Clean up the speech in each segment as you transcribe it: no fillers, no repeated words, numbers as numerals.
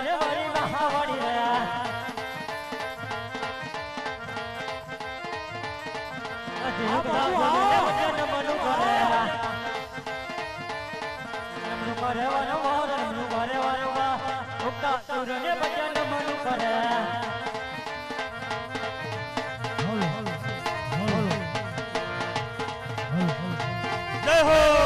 रे वाली महावाड़ी रे अजी भगवान मनु करे नमनु करे वन वन नमनु करे वन वन उक्ता सूर्य बचन मनु करे जय हो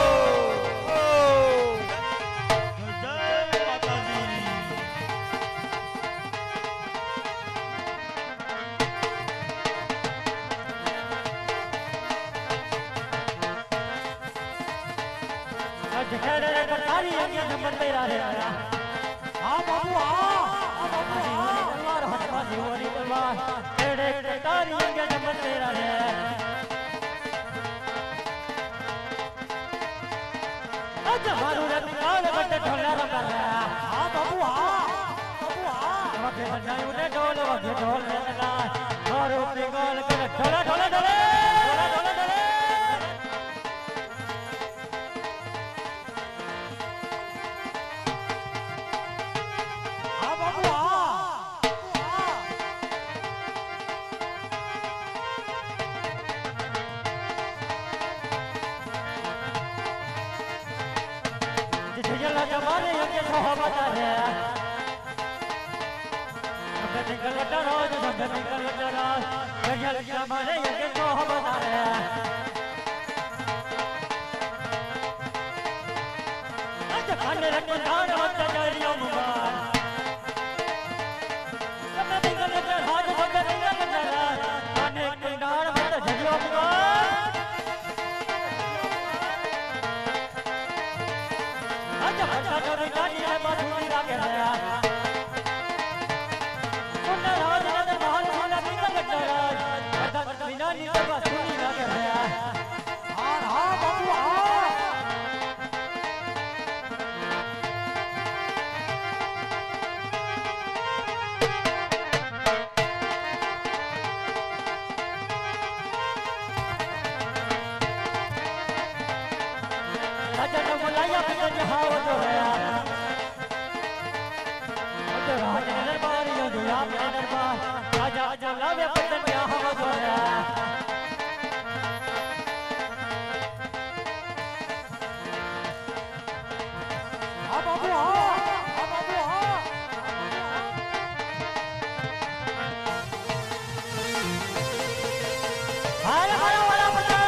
तारी नंबर मेरा रे हाँ बाबू हाँ तलवार हाथ बाजी वाली तलवार तेरे तारी नंबर मेरा रे अच्छा मारू रे काल बट्टे ढोला रंगा रे हाँ बाबू हाँ वगे बजाई उठे ढोल वगे ढोल रे लगा मारू पिंगल के ढोला ढोला ढोले हमारे यज्ञ मोहब्बत है निकल डराज निकल डराज हमारे यज्ञ मोहब्बत है आज खाने रखो दान वक्त जारियों मुबार सब निकल डराज निकल डराज खाने के दान वक्त जारियों मुबार अच्छा तो रिकानी है मधुरी रागे है सुंदर राज नंदन महल माला निकल डराज अर्थात विनानी सब सुनी रागे है हाँ बाबू राजा ने बुलाया पिता जहाँ वो तो है राजा दरबार यो जो आपने दरबार राजा आजा लावे पतन यहाँ वो तो है हाँ बाबू हाँ बाबू हाँ हमारा वाला पतन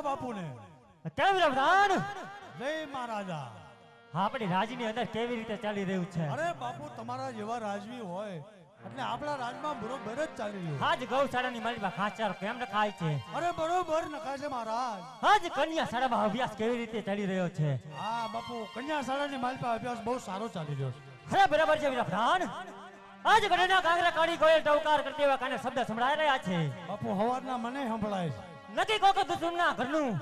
बापू ने કેમ રમદાન જય મહારાજા આપણી રાજની અંદર કેવી રીતે ચાલી રહ્યું છે અરે બાપુ તમારા જેવા રાજવી હોય એટલે આપણા રાજમાં બરોબર જ ચાલી રહ્યું આજ ગૌશાળાની માલિકા ખાચર કેમ નખાય છે અરે બરોબર નખાય છે મહારાજ આજ કન્યા શાળામાં અભ્યાસ કેવી રીતે ચાલી રહ્યો છે હા બાપુ કન્યા શાળાની માલિકા અભ્યાસ બહુ સારો ચાલી રહ્યો છે અરે બરાબર છે રમદાન આજ ગણના કાંગરા કાળી કોયલ ટવકાર કરતી હોય કાને શબ્દ સંભળાઈ રહ્યા છે બાપુ હવારના મને સંભળાય છે નકી કોક દુશ્મનના ઘરનું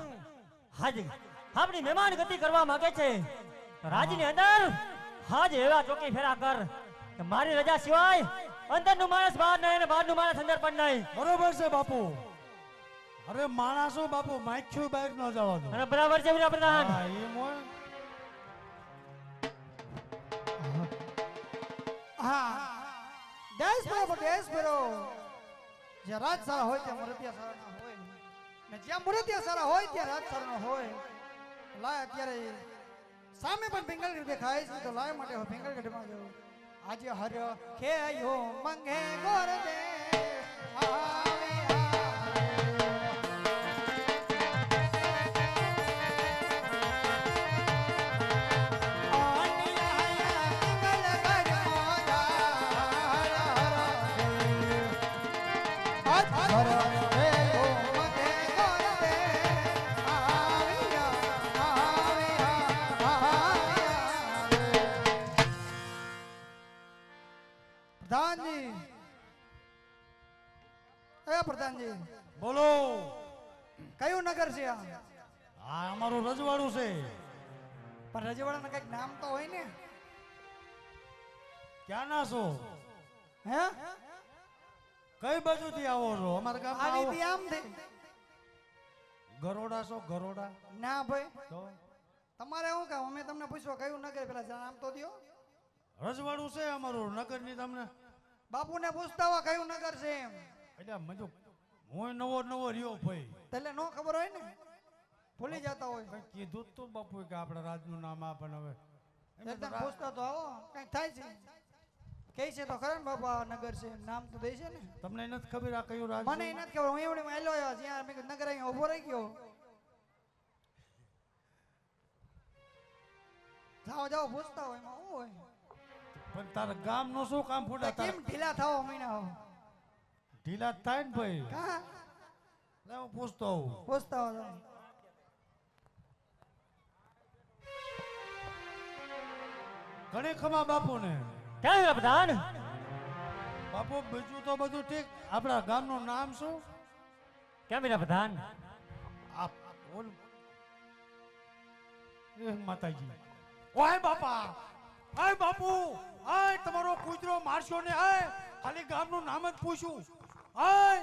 હાજી આપણી મહેમાન ગતિ કરવા માંગે છે રાજની અંદર હાજ એવા ચોકી ફેરા કર કે મારી રજા સિવાય અંદરનું માણસ બહાર નહીં અને બહારનું માણસ અંદર પણ નહીં બરોબર છે બાપુ અરે માણસો બાપુ માખ્યું બહાર ન જવા દો અને બરાબર છે વીરા પ્રધાન હા એ મોય હા દેશ ભરો જે રાજ સારા હોય ત્યાં મૂર્તિયા સારા ના હોય ને જ્યાં મૂર્તિયા સારા હોય ત્યાં રાજ સારા ના હોય લાય અત્યારે સામે પણ પિંગલગઢ દેખાય છે તો લાય માટે હું પિંગલગઢમાં જાઉં આજે હર્યો ખેયો મંગે ગોર દે આવે બોલો. કયું નગર છે આ? આ અમારું રજવાડું છે. પણ રજવાડાનું કઈક નામ તો હોય ને? ક્યાં ના છો? હે કઈ બાજુથી આવો છો? અમારા ગામમાં આવી આવો. તી આમ થી? ગરોડા છો? ગરોડા ના ભાઈ, તો તમારે શું કામ? અમે તમને પૂછ્યો કયું નગર, પેલા નામ તો દ્યો. રજવાડું છે અમારું નગરની. તમને બાપુને પૂછતા હોય કયું નગર છે એમ. એટલે મજો હું નવો નવો રહ્યો ભાઈ. એટલે નો ખબર હોય ને, ભૂલી જતા હોય. કઈ કીધું તું બાપુ કે આપણા રાજનું નામ આ, પણ હવે એમ તો એકદમ પૂછતા તો આવો, કઈ થાય છે કે છે તો ખરા ને બાપુ આ નગર છે, નામ તો દે છે ને. તમને નથી ખબર આ કયું રાજ મને છે? નથી ખબર, હું એવડી માં આવ્યો જ્યાં મેં કીધું નગર અહીંયા ઉભો રહી ગયો. જાઓ જાઓ, પૂછતા હોય એમાં શું હોય. પણ તારા ગામનું શું કામ ફૂટા? કેમ ઢીલા થાઓ મહિના હો? ઢીલા જ થાય ને ભાઈ. કા લે હું પૂછતો આવું. પૂછતા હોય તમે. ઘણી ખમા બાપુ ને. કેમ મેરા પ્રધાન? બાપુ બીજું તો બધું ઠીક, આપણા ગામનું નામ શું? કેમ મેરા પ્રધાન? આ બોલ. એ માતાજી. ઓય બાપા, ઓય બાપુ, ઓય તમારો કૂતરો મારશો ને. ઓય ખાલી ગામનું નામ જ પૂછ્યું. ઓય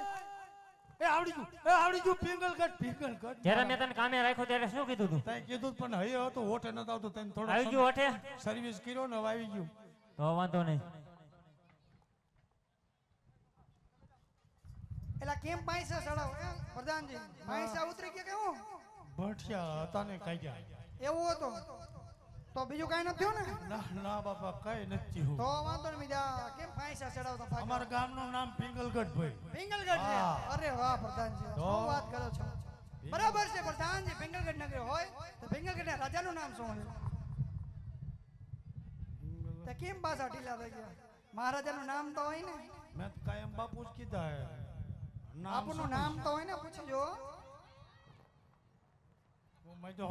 એ આવડી ગયું, એ આવડી ગયું. પિંગલગઢ, પિંગલગઢ. જ્યારે મેં તને કામે રાખ્યો ત્યારે શું કીધું તું? તઈ કીધું પણ હૈયે હતું, હોટે નતો આવતો. તને થોડો આવી ગયું હોઠે? સર્વિસ કર્યો ને હવે આવી ગયું. તો વાંધો નહીં. એલા કેમ પૈસા ચડાવો એમ પ્રધાનજી? પૈસા ઉતરી ગયા કે હું? ભઠિયા હતા ને કઈ ગયા. એવું હતું તો બીજું કઈ નથી થયું ને? ના ના બાપા કઈ નથી થયું. તો વાંધો નહીં બીજા કેમ પૈસા ચડાવતા? અમારા ગામનું નામ પિંગલગઢ ભાઈ. પિંગલગઢ છે? હા. અરે વાહ પ્રધાનજી, તો? શું વાત કરો છો. બરાબર છે પ્રધાનજી, પિંગલગઢ નગર હોય તો પિંગલગઢના રાજાનું નામ શું હોય? તે કેમ પાછા ઢીલા થઈ ગયા? મહારાજાનું નામ તો હોય ને? મેં તો કાયમ બાપુ જ કીધા હે. નામ બાપુનું શું? નામ તો હોય ને, પૂછી જો. મેં તો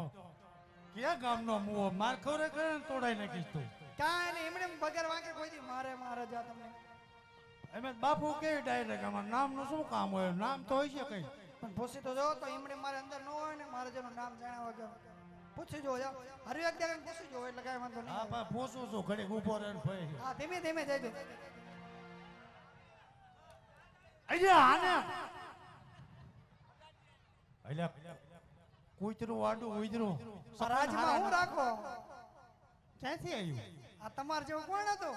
ક્યાં ગામનો મુઓ માર ખવરે કરે ને તોડાઈ નાખીશ તું. કાંઈ નહીં, એમણે વગર વાંકે કોઈ દી મારે મહારાજા તમને. એમ બાપુ કે ડાયરેક્ટ આમાં નામનું શું કામ હોય? નામ તો હોય છે કઈ. પણ પૂછી તો જો, તો એમણે મારે અંદર ન હોય ને મહારાજાનું નામ જાણ્યા વગર. પૂછી જો જા, હર એક જગ્યાએ પૂછી જો એટલે કાંઈ વાંધો હા નહીં. પણ પૂછું છું ઘડીક ઉભો રહે ને ભાઈ. હા ધીમે ધીમે જજો. અહીંયા આને અલ્યા કૂતરું વાડું ઉઈદરું રાજમાં હું રાખો? ક્યાંથી આવ્યું? આ તમાર જેવું કોણ હતું?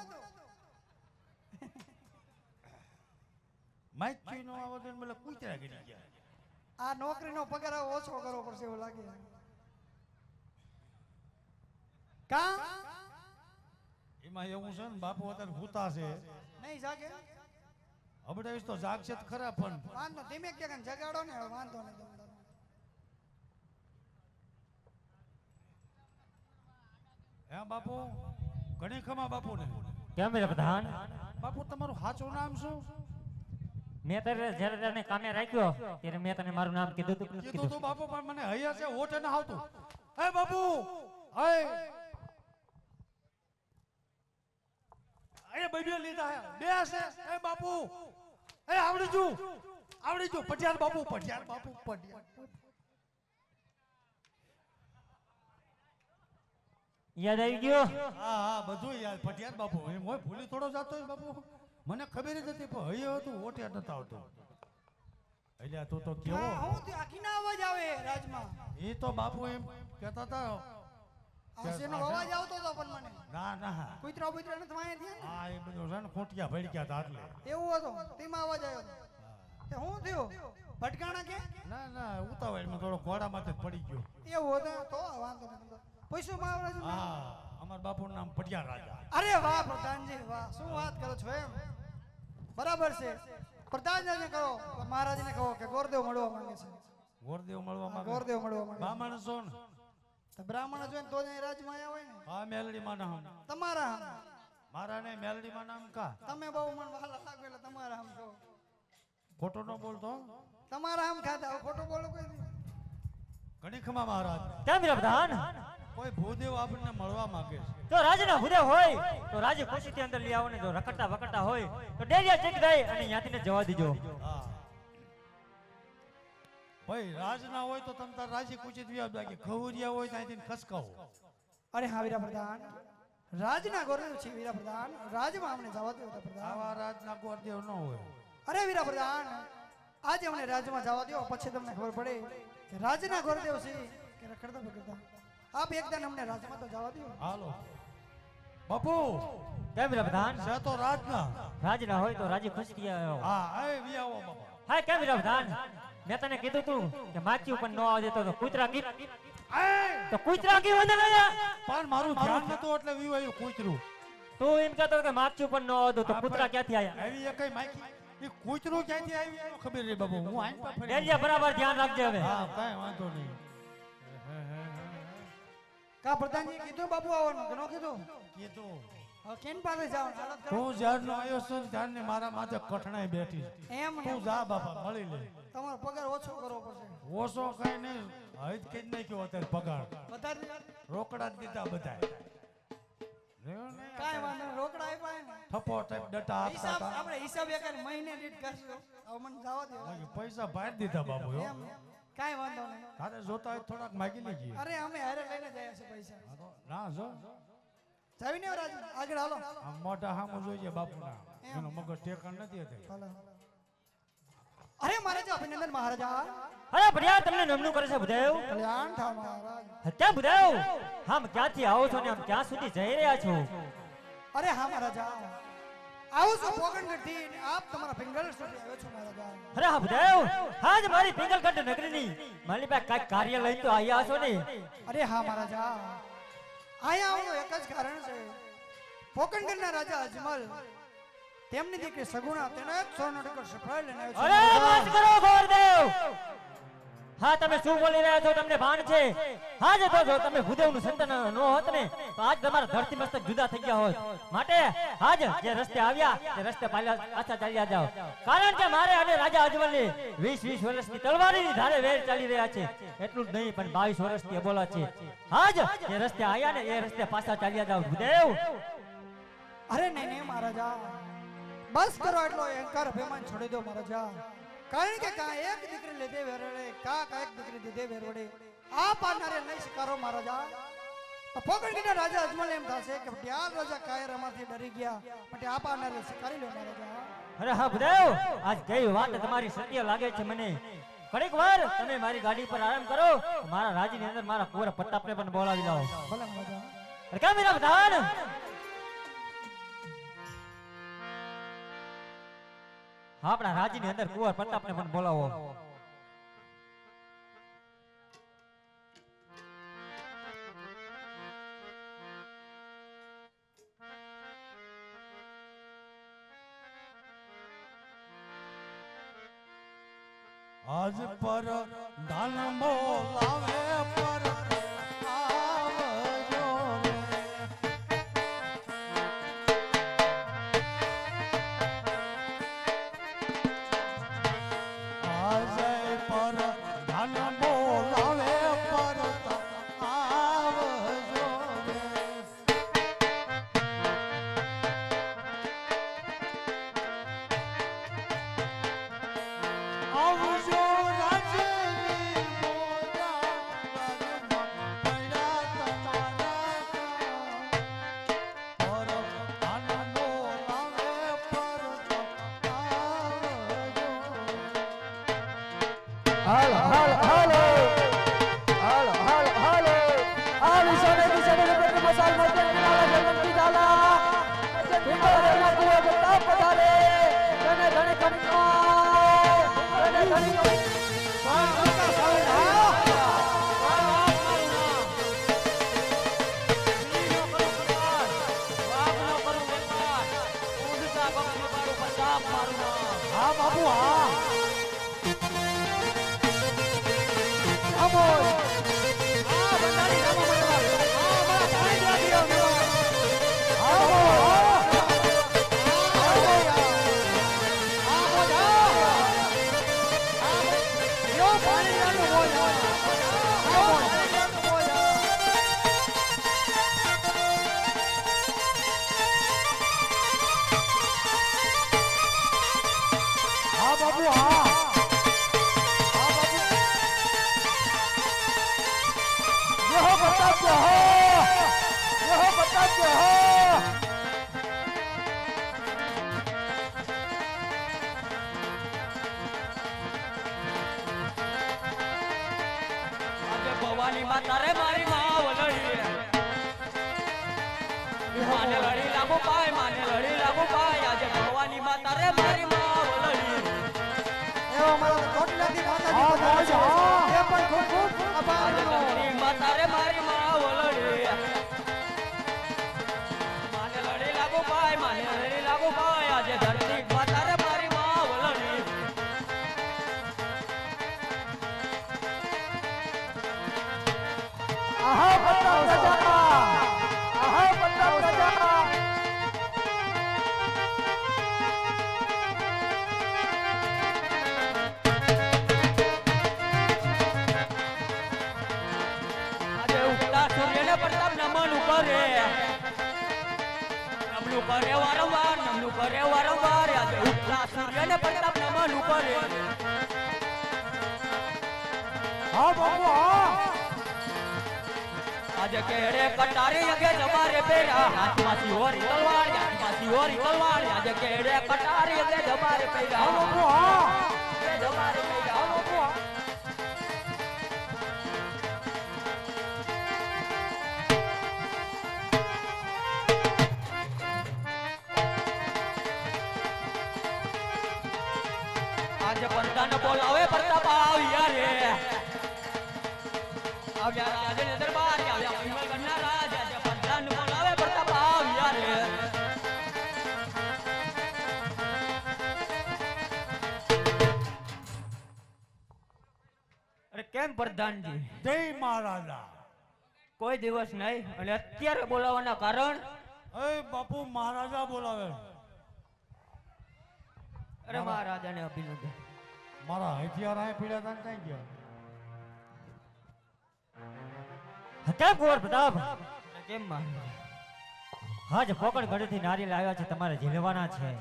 માઈકી નો આવો તો મને કૂતરા ગણી ગયા. આ નોકરીનો પગાર હવે ઓછો કરવો પડશે એવું લાગે. કા એમાં એવું છે ને બાપુ અત્યારે ભૂતા છે. નહીં જાગે? હબડાવીશ તો જાગશે તો ખરા પણ વાંધો ધીમે ક્યાંક જગાડો ને, હવે વાંધો નહીં. હે બાપુ ઘણી ખમા બાપુ ને. કેમ મેરા પ્રધાન? બાપુ તમારું સાચું નામ શું? મેં તારે જ્યારે તને કામે રાખ્યો ત્યારે મેં તને મારું નામ કીધું તું કે નથી કીધું કીધું? તો બાપુ પણ મને હૈયા છે હોટે ના આવતું. હે બાપુ હે એ બૈડ્યો લીધા હે બે છે. એ બાપુ એ આવડી જુ પટિયાર બાપુ, પટિયાર બાપુ, પટિયાર. યાદ આવી ગયો? હા હા બધું યાર પટિયાર બાપુ. એમ હોય ભૂલી થોડો જાતો હોય બાપુ? મને ખબર જ હતી પણ હૈયો હતું હોટે નતા આવતો. એટલે તું તો કેવો હું તે આખીના અવાજ આવે રાજમાં. એ તો બાપુ એમ કહેતા હતા. આશેનો અવાજ આવતો હતો પણ મને. ના ના કુતરા બુતરા નથી વાંહે થયા ને? હા એ બધું છે ને ખોટિયા ભડક્યા હતા એટલે. એવું હતું તેમાં અવાજ આવ્યો હતો. તે હું થયું ભટકાણા કે ના ના ઉતાવળમાં થોડો ઘોડામાંથી જ પડી ગયો. એવું હતું તો વાંધો નહીં. પૈસું મહારાજ. હા અમારા બાપુનું નામ પટિયાર રાજા. અરે વાહ પ્રધાનજી વાહ, શું વાત કરો છો એમ. બરાબર છે. પ્રધાનજીને કહો, મહારાજને કહો કે ગોરદેવ મળવા માંગે છે. ગોરદેવ મળવા માંગે. ગોરદેવ મળવા માંગે. બ્રાહ્મણ છો ને? તો બ્રાહ્મણ જોઈને તો જ અહીં રાજમાં આવ્યા હોય ને. હા મેલડી માં નામ. તમારા આમ. મારા ને મેલડી માં નામ કા. તમે બહુ મન વહાલા લાગો એટલે તમારા આમ કહો. ખોટો ન બોલતો. તમારા આમ ખાતા, હવે ખોટું બોલો કોઈ દી. ઘણી ખમા મહારાજ. કેમ મેરા પ્રધાન? કોઈ ભૂદેવ આપણને મળવા માંગે છે. જો રાજના હુદે હોય તો રાજે ખુશીથી અંદર લઈ આવો ને, જો રખડતા વખડતા હોય તો ડેરિયા ચેક દઈ અને ત્યાંથી ને જવા દીજો. હા ભાઈ રાજ ના હોય તો તમ તાર રાજી કુચિત વ્યાજ બાકી ખવરિયા હોય તો અહીંથી ખસકાવો. અરે હા વીરા પ્રધાન, રાજના ગોરદેવ છે વીરા પ્રધાન, રાજમાં અમને જવા દો વીરા પ્રધાન. આવા રાજના ગોરદેવ ન હોય. અરે વીરા પ્રધાન, આજે અમને રાજમાં જવા દો, પછી તમને ખબર પડે કે રાજના ગોરદેવ છે કે રખડતા બગડતા. આપ એકદમ અમને રાજમાં તો જવા દો. હાલો બાપુ કેમ વીરા પ્રધાન? છે તો રાજના. રાજ ના હોય તો રાજી ખુશ થઈ આવ્યો. હા એ વી આવો બાપા. હા કેમ વીરા પ્રધાન? મેં તને કીધું તું કે માચી ઉપર ન આવવા દેતો તો કૂતરા કી એ તો કૂતરા કી વંદન આયા. પણ મારું ધ્યાન નતું એટલે વી આવ્યું કૂતરું. તું એમ કહેતો કે માચી ઉપર ન આવવા દો તો કૂતરા ક્યાંથી આયા? આવી એકઈ માખી એ કૂતરું ક્યાંથી આવ્યું એનું ખબર રે બાપુ. હું આઈન પર ફરી. એલિયા બરાબર ધ્યાન રાખજે હવે. હા કાંઈ વાંધો નહીં. કા પ્રધાનજી કીધું બાપુ આવવાનું કે ન કીધું? કીધું હવે કેન પાસે જવાનું હાલત કરો. તું જ્યારનો આવ્યો છો ને ત્યારની મારા માથે કઠણાઈ બેઠી છે. એમ તું જા બાપા મળી લે. તમારો પગાર ઓછો કરવો પડશે. ઓછો કઈ નહીં હદ કઈ નાખ્યો અત્યારે પગાર બધા રોકડા જ દીધા બધા કાંઈ વાંધો નહીં, રોકડા આપ્યા ને થપ્પો ટાઈપ ડટા આપતા હિસાબ હતા. આપણે હિસાબ એક મહિને દીઠ કરશું. હવે મને જવા દો. બાકી પૈસા બહાર દીધા બાબુ હો. એમ કાંઈ વાંધો નહીં. તારે જોતા હોય થોડાક માગી લેજે. અરે અમે હારે લઈને જાય છે પૈસા. ના જો જાવીને આવો રાજ, આગળ હાલો. આ મોઢા સામું જોઈએ બાપુના. એનો મગજ ટેકાણ નથી હતી. હાલો. અરે મહારાજા અભિનંદન મહારાજા. અરે ભડિયા તમને નમનું કરે છે બુધાયો. કલ્યાણ થાવ મહારાજ. કેમ બુધાયો? આમ ક્યાંથી આવો છો ને આમ ક્યાં સુધી જઈ રહ્યા છો? અરે હા મહારાજા, આવું છું પોગણગઢથી ને આપ તમારા પિંગલ સુધી આવ્યો છો મહારાજા. અરે હા બુધાયો, આજ મારી પિંગલગઢ નગરીની મારી પાસે કાંઈક કાર્ય લઈને તો આવ્યા છો ને? અરે હા મહારાજા, અહીંયા આવવાનું એક જ કારણ છે. પોકણગઢના રાજા અજમલ તેમની દીકરી સગુણા તેને એક સોનો ટુકડો સફળ લઈને આવ્યો છે. અરે વાત કરો ગોરદેવ. હા તમે શું બોલી રહ્યા છો? તમને ભાન છે? આજે તો જો તમે ભૂદેવનું સંતાન ન હોત ને તો આજ તમારા ધરતી મસ્તક જુદા થઈ ગયા હોત. માટે આજ જે રસ્તે આવ્યા તે રસ્તે પાછા ચાલ્યા જાઓ. કારણ કે મારે અને રાજા અજમલની 20 વર્ષની તલવારીની ધારે વેર ચાલી રહ્યા છે. એટલું જ નહીં પણ 22 વર્ષથી અબોલા છે. આજ જે રસ્તે આવ્યા ને એ રસ્તે પાછા ચાલ્યા જાઓ ભૂદેવ. અરે નહીં નહીં મહારાજા, બસ કરો એટલો અહંકાર અભિમાન છોડી દો મહારાજા. કારણ કે કા એક દીકરી લીધે વેરડે કા એક દીકરી દીધે વેરવડે આ પાનારે નહીં સ્વીકારો મહારાજા. તો પોકણગઢના રાજા અજમલ એમ થશે કે ત્યાર રાજા કાયર અમારથી ડરી ગયા, પણ આ પાનારે સ્વીકારી લો મહારાજા. અરે હા ભૂદેવ, આજ કઈ વાત તમારી સત્ય લાગે છે મને. ઘડીક વાર તમે મારી ગાડી પર આરામ કરો. મારા રાજની અંદર મારા કુંવર પ્રતાપને પણ બોલાવી લાવો. ભલે મહારાજા. અરે કેમ વીરા પ્રધાન? આપણા રાજની અંદર કુંવર પ્રતાપને પણ બોલાવો. આજ પર ધન બોલાવે પર આવજો રે. આજ પર ધન બોલાવે પર આવજો રે. આવજો રાજની મોરા ઘરમાં પડ્યા તમારા પર આનંદો લાવે પર આવજો. હાલ હાલ હાલો હાલ હાલ હાલો આ વિષયને મસાલ મસ્તે નાલા જન્મથી ડાલા ઠીકરે કુવા બતા પધારે તને ધણી કમકા તને ધણી હા બાપુ હા. ભવાની માતા રે મારી માં વલડી માને લડી લાગુ પાય આજે ભવાની માતા રે મારી માં વલડી એવો અમારો ચોટીલાથી માતાજી હા, પધારે છે. હા. એ પણ ખૂબ ખૂબ આભાર આજે માનો. ધરતી માતા રે મારી માં વલડી માને લડી લાગુ પાય આજે ધરતી માતા રે મારી માં વલડી આહા પ્રતાપ રાજા આહા પ્રતાપ રાજા આજે ઉગતા સૂર્યને પ્રતાપ નમન કરે નમલું કરે વારંવાર આજે ઉગતા સૂર્યને પ્રતાપ નમન કરે હા બાપુ હા આજે કેડે કટારી અગે જમારે પેરા હાથમાંથી હોરી તલવાર આજે કેડે કટારી અગે જમારે પેરા હા બાપુ હા જમારે પેરા હા બાપુ હા આજે પંતાને બોલાવે પ્રતાપ આવ્યા રે આવ્યા રાજને દરબાર આવ્યા પિંગલગઢના રાજ આજે પંતાને બોલાવે પ્રતાપ આવ્યા રે અરે કેમ પ્રધાનજી જય મહારાજા કોઈ દિવસ નહીં અને અત્યારે બોલાવવાના કારણ એ બાપુ મહારાજા બોલાવે અરે મહારાજાને અભિનંદન મારા હથિયાર આય પીડા તાન ક્યાં ગયા કેમ કુંવર પ્રતાપ અરે કેમ મહારાજ આજ પોકળ ગઢથી નારિયેળ આવ્યા છે તમારે ઝીલવાના છે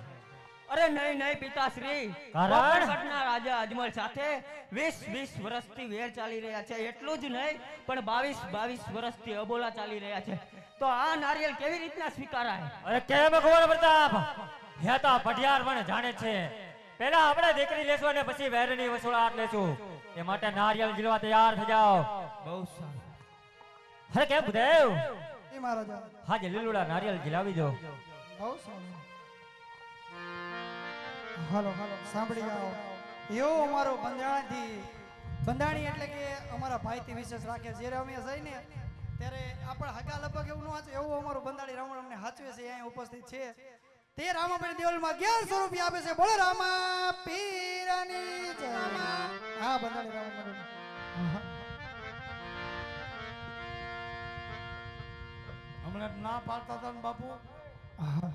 અરે નહીં પિતાશ્રી કારણ? પોકળગઢના રાજા અજમલ સાથે 20 વર્ષથી વેર ચાલી રહ્યા છે એટલું જ નહીં પણ 22 વર્ષથી અબોલા ચાલી રહ્યા છે તો આ નારિયેળ કેવી રીતના સ્વીકારાય અરે કેમ કુંવર પ્રતાપ હે તો પઢિયાર પણ જાણે છે પહેલા આપણે દીકરી લેશું અને પછી વેરની વસૂલાત લેશું એ માટે નારિયેળ ઝીલવા તૈયાર થઈ જાઓ બહુ સારું અરે કેમ દેવ એ મહારાજા હાજે લીલુડા નારિયેળ ઝીલાવી દો બહુ સારું. હાલો સાંભળી જાઓ એવો અમારો બંધાણી એટલે કે અમારા ભાઈથી વિશેષ રાખે જ્યારે અમે જઈને ત્યારે આપણા હગા લગભગ એવું ન હાચે એવું અમારું બંધાણી રાવણ અમને હાચવે છે અહીંયા ઉપસ્થિત છે તે રામાપીર દેવલમાં 1100 રૂપિયા આપે છે બોલો રામા પીરની જય. હા બંધાણી રાવણ હમણાં ના પાડતા હતા ને બાપુ હા